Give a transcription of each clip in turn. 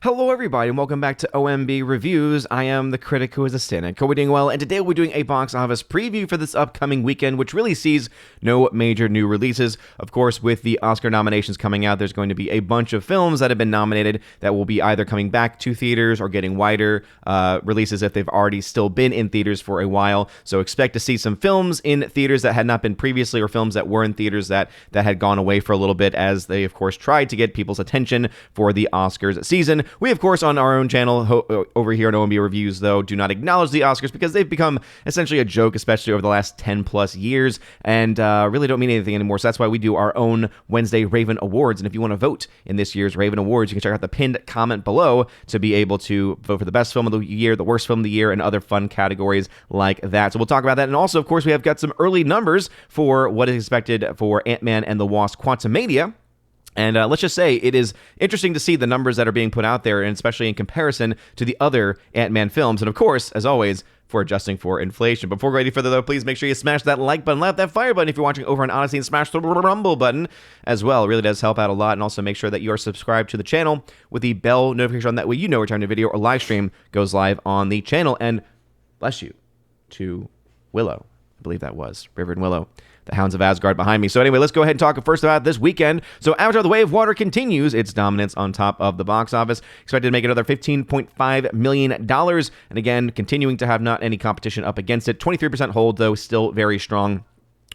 Hello everybody and welcome back to OMB Reviews. I am the critic who is a cynic. Hope we're doing well, and today we're doing a box office preview for this upcoming weekend, which really sees no major new releases. Of course, with the Oscar nominations coming out, there's going to be a bunch of films that have been nominated that will be either coming back to theaters or getting wider releases if they've already still been in theaters for a while. So expect to see some films in theaters that had not been previously, or films that were in theaters that had gone away for a little bit, as they of course tried to get people's attention for the Oscars season. We, of course, on our own channel over here at OMB Reviews, though, do not acknowledge the Oscars because they've become essentially a joke, especially over the last 10 plus years, and really don't mean anything anymore. So that's why we do our own Wednesday Raven Awards. And if you want to vote in this year's Raven Awards, you can check out the pinned comment below to be able to vote for the best film of the year, the worst film of the year, and other fun categories like that. So we'll talk about that. And also, of course, we have got some early numbers for what is expected for Ant-Man and the Wasp: Quantumania. And let's just say it is interesting to see the numbers that are being put out there, and especially in comparison to the other Ant-Man films. And of course, as always, for adjusting for inflation. Before we go any further, though, please make sure you smash that like button, that fire button if you're watching over on Odyssey, and smash the rumble button as well. It really does help out a lot. And also make sure that you are subscribed to the channel with the bell notification on. That way you know every time a video or live stream goes live on the channel. And bless you to Willow. I believe that was River and Willow, the Hounds of Asgard behind me. So anyway, let's go ahead and talk first about this weekend. So Avatar: The Way of Water continues its dominance on top of the box office, expected to make another $15.5 million, and again, continuing to have not any competition up against it. 23% hold, though, still very strong.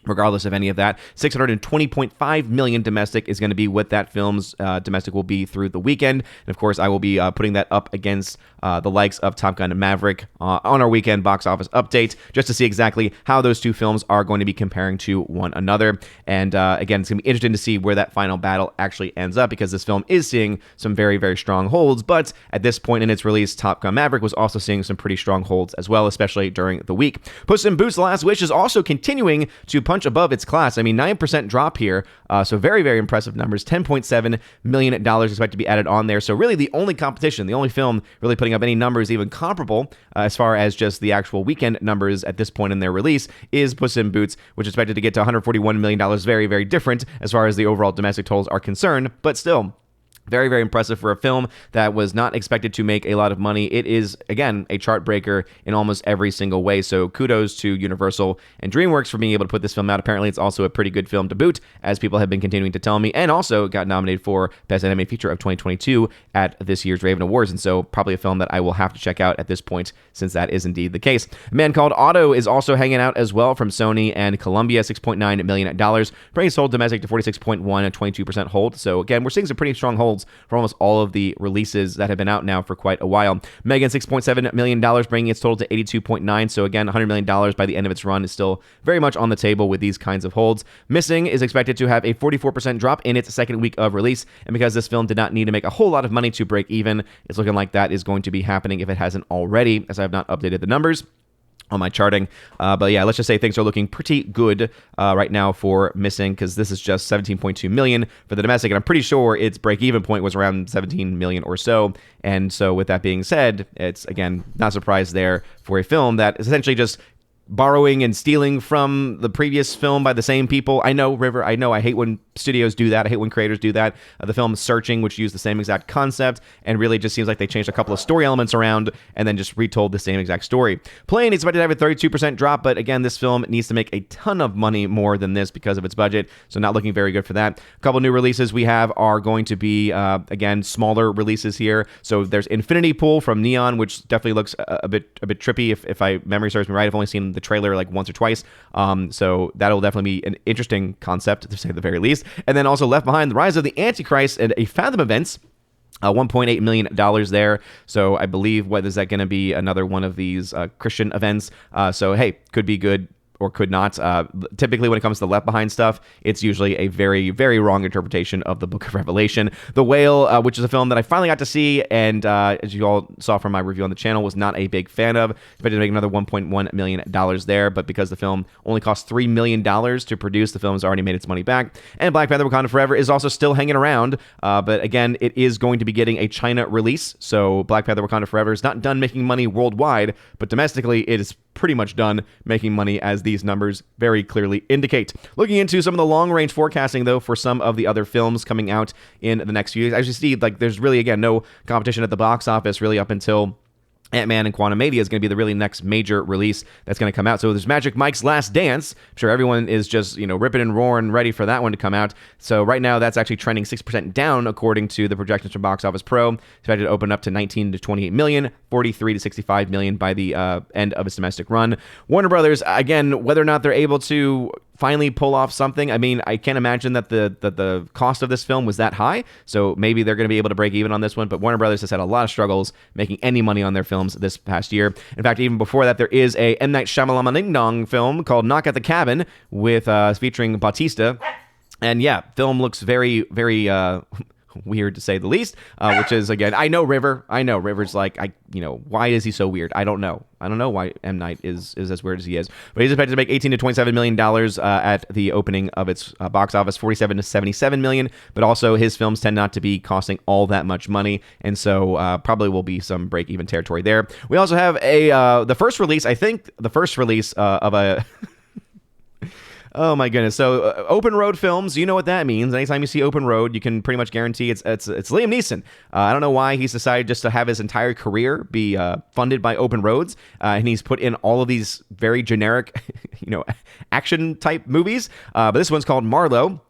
Regardless of any of that, $620.5 million domestic is going to be what that film's domestic will be through the weekend. And of course, I will be putting that up against the likes of Top Gun and Maverick on our weekend box office update, just to see exactly how those two films are going to be comparing to one another. And again, it's going to be interesting to see where that final battle actually ends up, because this film is seeing some very, very strong holds. But at this point in its release, Top Gun Maverick was also seeing some pretty strong holds as well, especially during the week. Puss in Boots: The Last Wish is also continuing to punch above its class. I mean, 9% drop here, so very, very impressive numbers. $10.7 million expected to be added on there. So really the only competition, the only film really putting up any numbers even comparable as far as just the actual weekend numbers at this point in their release, is Puss in Boots, which is expected to get to $141 million. Very, very different as far as the overall domestic totals are concerned, but still very, very impressive for a film that was not expected to make a lot of money. It is, again, a chart breaker in almost every single way. So kudos to Universal and DreamWorks for being able to put this film out. Apparently, it's also a pretty good film to boot, as people have been continuing to tell me, and also got nominated for Best Animated Feature of 2022 at this year's Raven Awards. And so probably a film that I will have to check out at this point, since that is indeed the case. A Man Called Otto is also hanging out as well from Sony and Columbia, $6.9 million, bringing its hold domestic to 46.1 and 22% hold. So again, we're seeing some pretty strong holds for almost all of the releases that have been out now for quite a while. Megan, $6.7 million, bringing its total to 82.9. So again, $100 million by the end of its run is still very much on the table with these kinds of holds. Missing is expected to have a 44% drop in its second week of release, and because this film did not need to make a whole lot of money to break even, it's looking like that is going to be happening if it hasn't already, as I have not updated the numbers on my charting. But yeah, let's just say things are looking pretty good right now for Missing, because this is just $17.2 million for the domestic, and I'm pretty sure its break-even point was around $17 million or so. And so with that being said, it's, again, not surprised there for a film that is essentially just borrowing and stealing from the previous film by the same people. I know, River, I hate when studios do that. I hate when creators do that. The film Searching, which used the same exact concept, and really just seems like they changed a couple of story elements around and then just retold the same exact story. Plane is expected to have a 32% drop, but again, this film needs to make a ton of money more than this because of its budget, so not looking very good for that. A couple new releases we have are going to be, again, smaller releases here. So there's Infinity Pool from Neon, which definitely looks a bit trippy, if my memory serves me right. I've only seen the trailer like once or twice, so that'll definitely be an interesting concept, to say the very least. And then also Left Behind: The Rise of the Antichrist and a Fathom Events, $1.8 million there. So I believe, what is that going to be? Another one of these Christian events. So hey, could be good or could not. Typically, when it comes to Left Behind stuff, it's usually a very, very wrong interpretation of the Book of Revelation. The Whale, which is a film that I finally got to see, and as you all saw from my review on the channel, was not a big fan of. Expected to make another $1.1 million there, but because the film only cost $3 million to produce, the film has already made its money back. And Black Panther: Wakanda Forever is also still hanging around, but again, it is going to be getting a China release, so Black Panther: Wakanda Forever is not done making money worldwide, but domestically, it is pretty much done making money, as these numbers very clearly indicate. Looking into some of the long-range forecasting, though, for some of the other films coming out in the next few years, as you see, like, there's really, again, no competition at the box office really up until Ant-Man and Quantumania is going to be the really next major release that's going to come out. So there's Magic Mike's Last Dance. I'm sure everyone is just, ripping and roaring ready for that one to come out. So right now that's actually trending 6% down according to the projections from Box Office Pro. Expected to open up to 19 to 28 million, 43 to 65 million by the end of its domestic run. Warner Brothers, again, whether or not they're able to finally pull off something. I mean, I can't imagine that the cost of this film was that high, so maybe they're going to be able to break even on this one, but Warner Brothers has had a lot of struggles making any money on their films this past year. In fact, even before that, there is a M. Night Shyamalan Ding Dong film called Knock at the Cabin with featuring Bautista. And yeah, film looks very, very weird to say the least, which is, again, I know River's like, why is he so weird? I don't know why M. Night is as weird as he is, but he's expected to make 18 to 27 million dollars at the opening of its box office, 47 to 77 million, but also his films tend not to be costing all that much money, and so probably will be some break-even territory there. We also have the first release of a oh my goodness. So open road films, you know what that means. Anytime you see open road, you can pretty much guarantee it's Liam Neeson. I don't know why he's decided just to have his entire career be funded by open roads, and he's put in all of these very generic, action type movies. But this one's called Marlowe.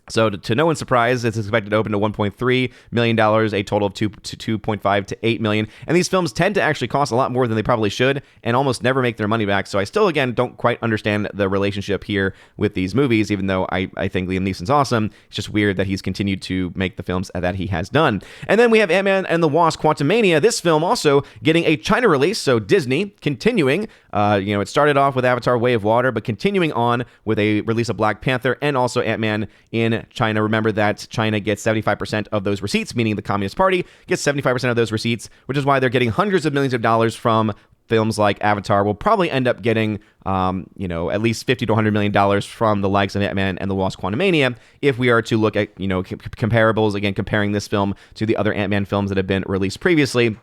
So to no one's surprise, it's expected to open to $1.3 million, a total of $2.5 to $8 million. And these films tend to actually cost a lot more than they probably should and almost never make their money back. So I still, again, don't quite understand the relationship here with these movies, even though I think Liam Neeson's awesome. It's just weird that he's continued to make the films that he has done. And then we have Ant-Man and the Wasp: Quantumania. This film also getting a China release, so Disney continuing. It started off with Avatar: Way of Water, but continuing on with a release of Black Panther and also Ant-Man in China. Remember that China gets 75% of those receipts, meaning the Communist Party gets 75% of those receipts, which is why they're getting hundreds of millions of dollars from films like Avatar. Will probably end up getting, at least $50 to $100 million from the likes of Ant-Man and the Wasp: Quantumania, if we are to look at, comparables, again, comparing this film to the other Ant-Man films that have been released previously,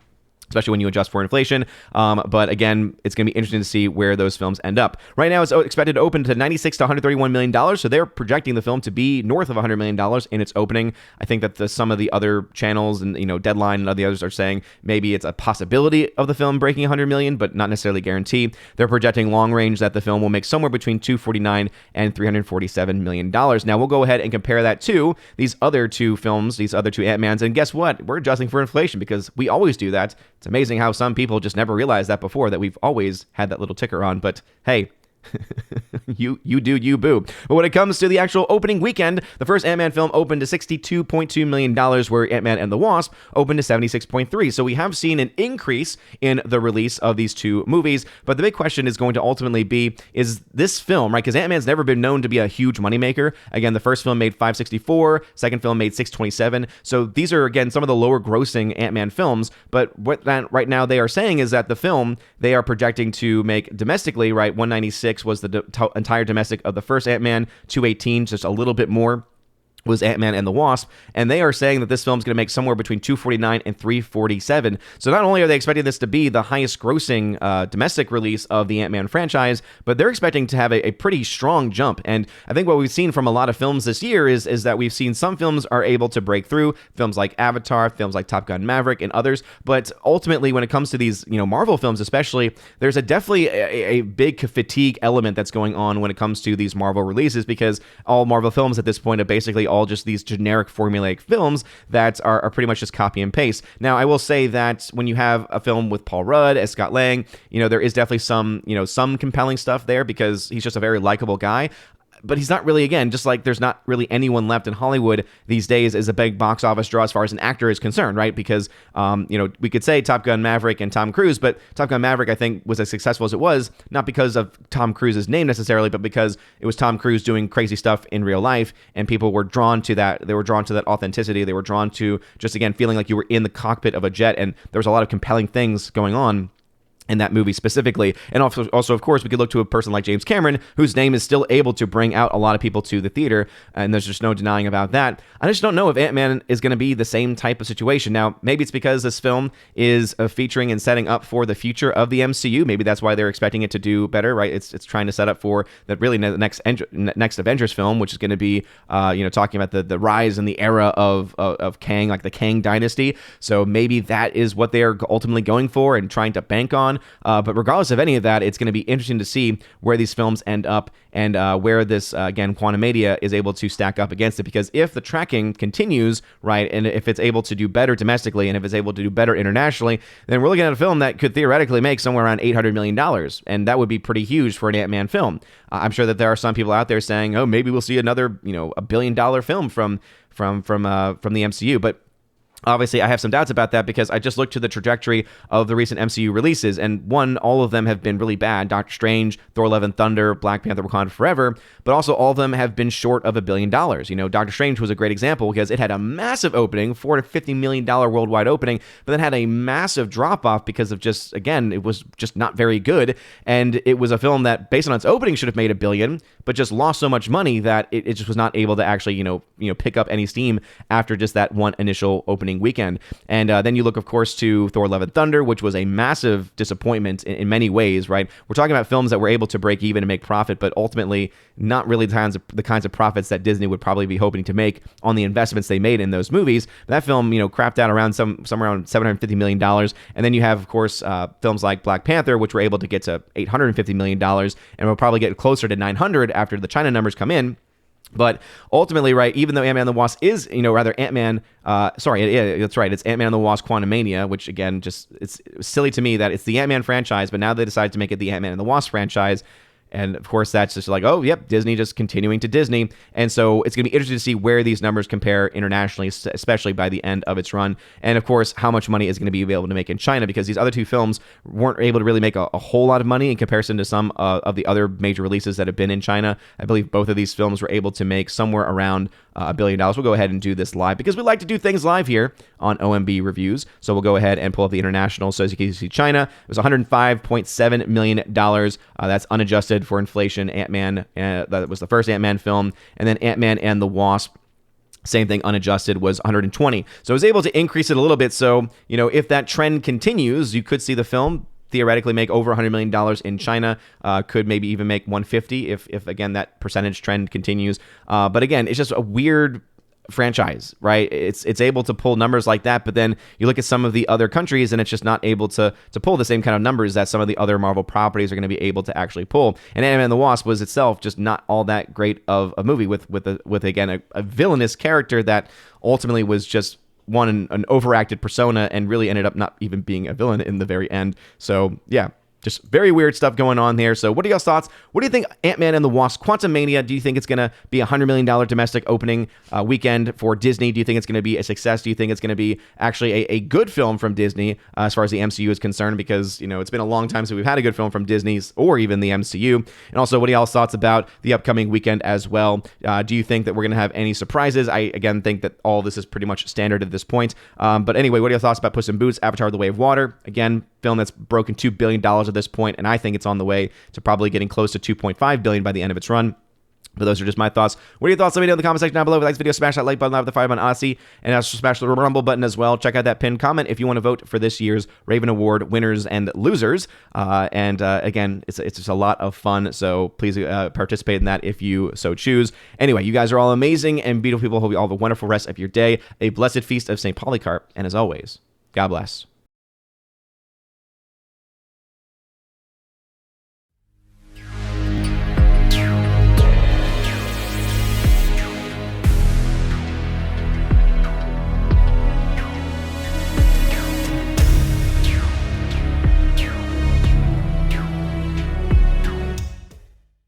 especially when you adjust for inflation. But again, it's going to be interesting to see where those films end up. Right now, it's expected to open to $96 to $131 million, so they're projecting the film to be north of $100 million in its opening. I think that some of the other channels and, Deadline and all the others are saying maybe it's a possibility of the film breaking $100 million, but not necessarily guarantee. They're projecting long range that the film will make somewhere between $249 and $347 million. Now, we'll go ahead and compare that to these other two films, these other two Ant-Mans, and guess what? We're adjusting for inflation because we always do that. It's amazing how some people just never realized that before, that we've always had that little ticker on, but hey, you do you, boo. But when it comes to the actual opening weekend, the first Ant-Man film opened to $62.2 million, where Ant-Man and the Wasp opened to $76.3. So we have seen an increase in the release of these two movies. But the big question is going to ultimately be, is this film, right? Because Ant-Man's never been known to be a huge moneymaker. Again, the first film made $564, second film made $627. So these are, again, some of the lower grossing Ant-Man films. But what that right now they are saying is that the film they are projecting to make domestically, right, 196 was the entire domestic of the first Ant-Man, 218, just a little bit more, was Ant-Man and the Wasp, and they are saying that this film is going to make somewhere between $249 and $347. So not only are they expecting this to be the highest grossing domestic release of the Ant-Man franchise, but they're expecting to have a pretty strong jump. And I think what we've seen from a lot of films this year is that we've seen some films are able to break through, films like Avatar, films like Top Gun Maverick, and others. But ultimately, when it comes to these, Marvel films especially, there's definitely a big fatigue element that's going on when it comes to these Marvel releases, because all Marvel films at this point are basically all just these generic formulaic films that are pretty much just copy and paste. Now, I will say that when you have a film with Paul Rudd as Scott Lang, there is definitely some compelling stuff there because he's just a very likable guy. But he's not really, again, just like there's not really anyone left in Hollywood these days as a big box office draw as far as an actor is concerned, right? Because, we could say Top Gun Maverick and Tom Cruise, but Top Gun Maverick, I think, was as successful as it was, not because of Tom Cruise's name necessarily, but because it was Tom Cruise doing crazy stuff in real life, and people were drawn to that. They were drawn to that authenticity. They were drawn to just, again, feeling like you were in the cockpit of a jet, and there was a lot of compelling things going on in that movie specifically. And also, of course, we could look to a person like James Cameron, whose name is still able to bring out a lot of people to the theater, and there's just no denying about that. I just don't know if Ant-Man is going to be the same type of situation. Now, maybe it's because this film is featuring and setting up for the future of the MCU. Maybe that's why they're expecting it to do better, right? It's trying to set up for that really the next Avengers film, which is going to be, talking about the rise and the era of Kang, like the Kang dynasty. So maybe that is what they are ultimately going for and trying to bank on. But regardless of any of that, it's going to be interesting to see where these films end up and where this, again, Quantumania is able to stack up against it. Because if the tracking continues, right, and if it's able to do better domestically and if it's able to do better internationally, then we're looking at a film that could theoretically make somewhere around $800 million. And that would be pretty huge for an Ant-Man film. I'm sure that there are some people out there saying, oh, maybe we'll see another, $1 billion film from the MCU. But obviously, I have some doubts about that because I just looked to the trajectory of the recent MCU releases, and all of them have been really bad. Doctor Strange, Thor: Love and Thunder, Black Panther: Wakanda Forever, but also all of them have been short of $1 billion. Doctor Strange was a great example because it had a massive opening, $450 million worldwide opening, but then had a massive drop-off because of it was just not very good, and it was a film that, based on its opening, should have made $1 billion, but just lost so much money that it just was not able to actually, pick up any steam after just that one initial opening weekend. And then you look, of course, to Thor: Love and Thunder, which was a massive disappointment in many ways, right? We're talking about films that were able to break even and make profit, but ultimately not really the kinds of profits that Disney would probably be hoping to make on the investments they made in those movies. That film, crapped out around somewhere around $750 million. And then you have, of course, films like Black Panther, which were able to get to $850 million, and will probably get closer to 900 after the China numbers come in. But ultimately, right, even though Ant-Man and the Wasp is, Ant-Man, that's right, it's Ant-Man and the Wasp Quantumania, which, again, it's silly to me that it's the Ant-Man franchise, but now they decided to make it the Ant-Man and the Wasp franchise. And of course, that's just like, oh, yep, Disney just continuing to Disney. And so it's going to be interesting to see where these numbers compare internationally, especially by the end of its run. And of course, how much money is going to be able to make in China, because these other two films weren't able to really make a whole lot of money in comparison to some of the other major releases that have been in China. I believe both of these films were able to make somewhere around $1 billion. We'll go ahead and do this live because we like to do things live here on OMB Reviews. So we'll go ahead and pull up the international. So as you can see, China, it was $105.7 million. That's unadjusted for inflation. Ant-Man, that was the first Ant-Man film. And then Ant-Man and the Wasp, same thing, unadjusted, was 120. So I was able to increase it a little bit. So, if that trend continues, you could see the film theoretically make over $100 million in China, could maybe even make 150 if again, that percentage trend continues. But again, it's just a weird franchise, right? It's able to pull numbers like that, but then you look at some of the other countries and it's just not able to pull the same kind of numbers that some of the other Marvel properties are going to be able to actually pull. And Ant-Man and the Wasp was itself just not all that great of a movie with again a villainous character that ultimately was just an overacted persona and really ended up not even being a villain in the very end. So yeah, just very weird stuff going on there. So what are y'all's thoughts? What do you think Ant-Man and the Wasp Quantumania? Do you think it's going to be a $100 million domestic opening weekend for Disney? Do you think it's going to be a success? Do you think it's going to be actually a good film from Disney as far as the MCU is concerned? Because, it's been a long time since we've had a good film from Disney or even the MCU. And also, what are y'all's thoughts about the upcoming weekend as well? Do you think that we're going to have any surprises? I, again, think that all this is pretty much standard at this point. But anyway, what are your thoughts about Puss in Boots, Avatar: The Way of Water? Again, film that's broken $2 billion at this point, and I think it's on the way to probably getting close to $2.5 billion by the end of its run. But those are just my thoughts. What are your thoughts? Let me know in the comment section down below. If you like this video, smash that like button, live the fire button on Odyssey, and also smash the Rumble button as well. Check out that pinned comment if you want to vote for this year's Raven Award winners and losers. Again, it's just a lot of fun, so please participate in that if you so choose. Anyway, you guys are all amazing and beautiful people. Hope you all have a wonderful rest of your day, a blessed feast of St. Polycarp, and as always, God bless.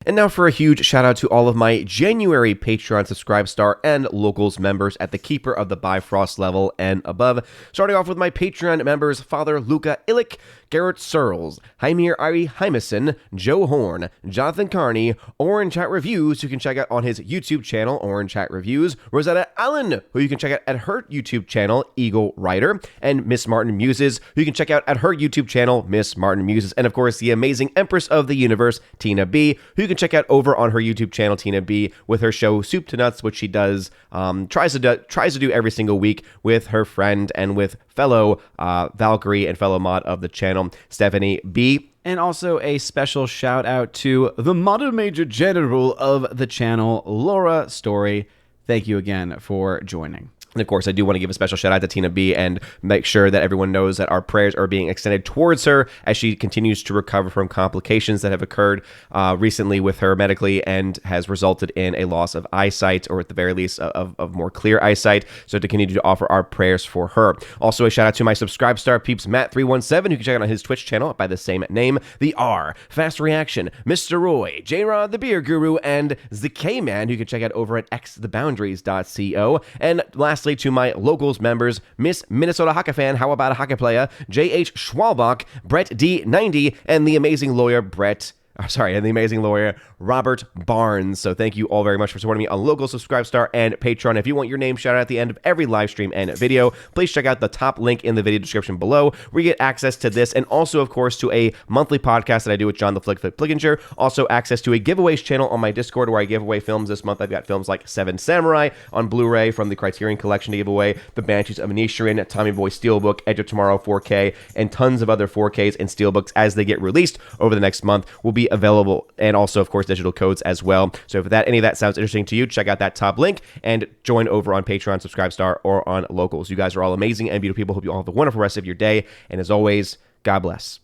And now for a huge shout out to all of my January Patreon Subscribe Star and Locals members at the Keeper of the Bifrost level and above. Starting off with my Patreon members, Father Luca Illich, Garrett Searles, Heimir Ari Hymason, Joe Horn, Jonathan Carney, Orange Chat Reviews, who you can check out on his YouTube channel, Orange Chat Reviews, Rosetta Allen, who you can check out at her YouTube channel, Eagle Writer, and Miss Martin Muses, who you can check out at her YouTube channel, Miss Martin Muses, and of course, the amazing Empress of the Universe, Tina B, who you can check out over on her YouTube channel, Tina B, with her show Soup to Nuts, which she does, tries to do every single week with her friend and with fellow Valkyrie and fellow mod of the channel, Stephanie B. And also a special shout out to the Modern Major General of the channel, Laura Story. Thank you again for joining. And of course, I do want to give a special shout out to Tina B and make sure that everyone knows that our prayers are being extended towards her as she continues to recover from complications that have occurred recently with her medically and has resulted in a loss of eyesight, or at the very least of more clear eyesight. So to continue to offer our prayers for her. Also a shout out to my subscribe star peeps, Matt317, who can check out on his Twitch channel by the same name, The R, Fast Reaction, Mr. Roy, J-Rod the Beer Guru, and the K-Man, who you can check out over at xtheboundaries.co. And lastly, to my locals members, Miss Minnesota Hockey Fan, How About a Hockey Player, J.H. Schwalbach, Brett D90, and the amazing lawyer Robert Barnes. So thank you all very much for supporting me on Local, Subscribestar, and Patreon. If you want your name shouted out at the end of every live stream and video, please check out the top link in the video description below, where you get access to this, and also, of course, to a monthly podcast that I do with John the Flick Flickinger. Also, access to a giveaways channel on my Discord, where I give away films this month. I've got films like Seven Samurai on Blu-ray from the Criterion Collection to give away, The Banshees of Inisherin, Tommy Boy Steelbook, Edge of Tomorrow 4K, and tons of other 4Ks and Steelbooks as they get released over the next month will be available, and also, of course, digital codes as well. So if any of that sounds interesting to you, check out that top link and join over on Patreon, Subscribestar, or on Locals. You guys are all amazing and beautiful people. Hope you all have a wonderful rest of your day, and as always, God bless.